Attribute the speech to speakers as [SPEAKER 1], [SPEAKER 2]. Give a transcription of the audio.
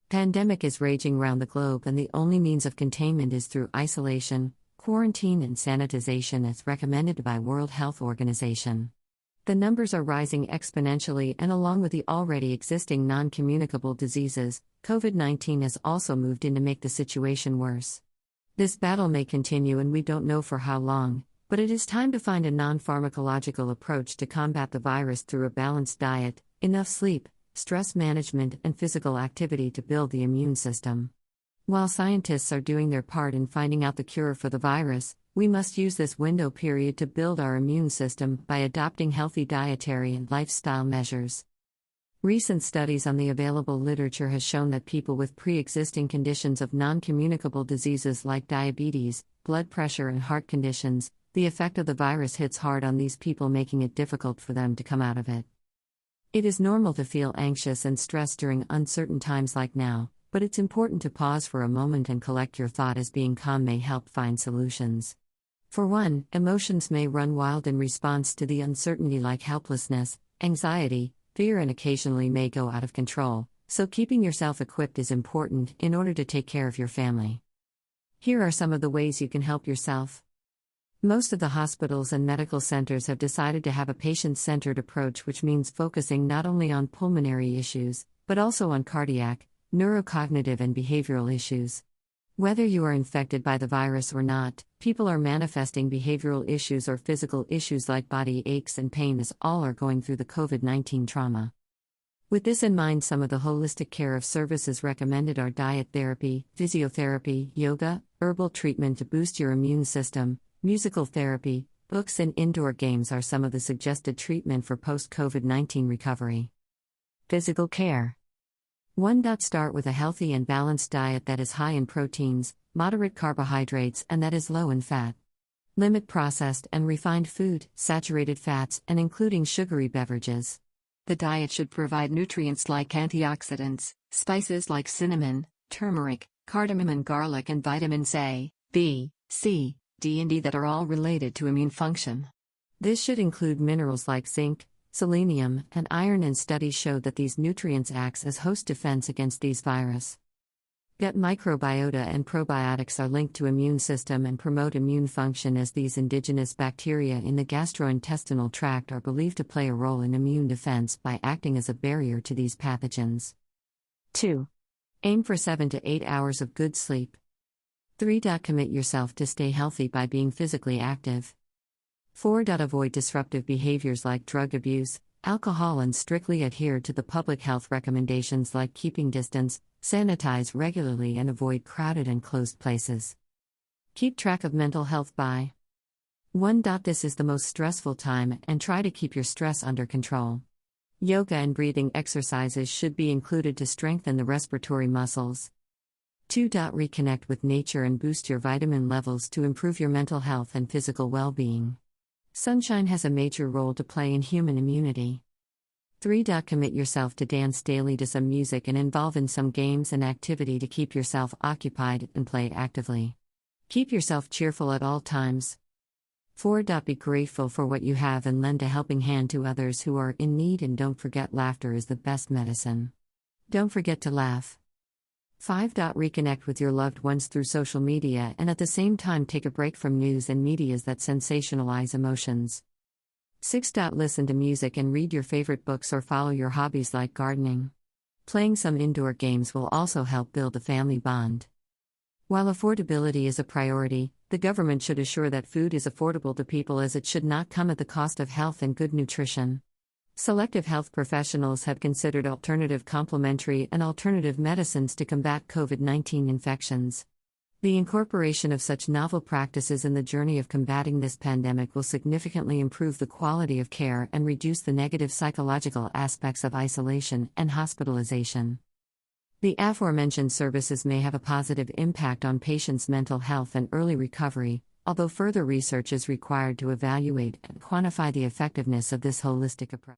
[SPEAKER 1] Pandemic is raging around the globe, and the only means of containment is through isolation, quarantine, and sanitization as recommended by World Health Organization. The numbers are rising exponentially, and along with the already existing non-communicable diseases, COVID-19 has also moved in to make the situation worse. This battle may continue, and we don't know for how long, but it is time to find a non-pharmacological approach to combat the virus through a balanced diet, enough sleep, stress management, and physical activity to build the immune system. While scientists are doing their part in finding out the cure for the virus, we must use this window period to build our immune system by adopting healthy dietary and lifestyle measures. Recent studies on the available literature has shown that people with pre-existing conditions of non-communicable diseases like diabetes, blood pressure, and heart conditions, the effect of the virus hits hard on these people, making it difficult for them to come out of it. It is normal to feel anxious and stressed during uncertain times like now, but it's important to pause for a moment and collect your thought, as being calm may help find solutions. For one, emotions may run wild in response to the uncertainty, like helplessness, anxiety, fear, and occasionally may go out of control, so keeping yourself equipped is important in order to take care of your family. Here are some of the ways you can help yourself. Most of the hospitals and medical centers have decided to have a patient-centered approach, which means focusing not only on pulmonary issues, but also on cardiac, neurocognitive, and behavioral issues. Whether you are infected by the virus or not, people are manifesting behavioral issues or physical issues like body aches and pain, as all are going through the COVID-19 trauma. With this in mind, some of the holistic care of services recommended are diet therapy, physiotherapy, yoga, herbal treatment to boost your immune system, musical therapy, books, and indoor games are some of the suggested treatment for post-COVID-19 recovery. Physical care. 1. Start with a healthy and balanced diet that is high in proteins, moderate carbohydrates, and that is low in fat. Limit processed and refined food, saturated fats, and including sugary beverages. The diet should provide nutrients like antioxidants, spices like cinnamon, turmeric, cardamom, and garlic, and vitamins A, B, C, D, and E that are all related to immune function. This should include minerals like zinc, selenium, and iron, and studies show that these nutrients act as host defense against these virus. Gut microbiota and probiotics are linked to immune system and promote immune function, as these indigenous bacteria in the gastrointestinal tract are believed to play a role in immune defense by acting as a barrier to these pathogens. 2. Aim for 7 to 8 hours of good sleep. 3. Commit yourself to stay healthy by being physically active. 4. Avoid disruptive behaviors like drug abuse, alcohol, and strictly adhere to the public health recommendations like keeping distance, sanitize regularly, and avoid crowded and closed places. Keep track of mental health by 1. This is the most stressful time, and try to keep your stress under control. Yoga and breathing exercises should be included to strengthen the respiratory muscles. 2. Reconnect with nature and boost your vitamin levels to improve your mental health and physical well-being. Sunshine has a major role to play in human immunity. 3. Commit yourself to dance daily to some music and involve in some games and activity to keep yourself occupied and play actively. Keep yourself cheerful at all times. 4. Be grateful for what you have and lend a helping hand to others who are in need, and don't forget, laughter is the best medicine. Don't forget to laugh. 5. Reconnect with your loved ones through social media, and at the same time take a break from news and medias that sensationalize emotions. 6. Listen to music and read your favorite books or follow your hobbies like gardening. Playing some indoor games will also help build a family bond. While affordability is a priority, the government should assure that food is affordable to people, as it should not come at the cost of health and good nutrition. Selective health professionals have considered alternative complementary and alternative medicines to combat COVID-19 infections. The incorporation of such novel practices in the journey of combating this pandemic will significantly improve the quality of care and reduce the negative psychological aspects of isolation and hospitalization. The aforementioned services may have a positive impact on patients' mental health and early recovery, although further research is required to evaluate and quantify the effectiveness of this holistic approach.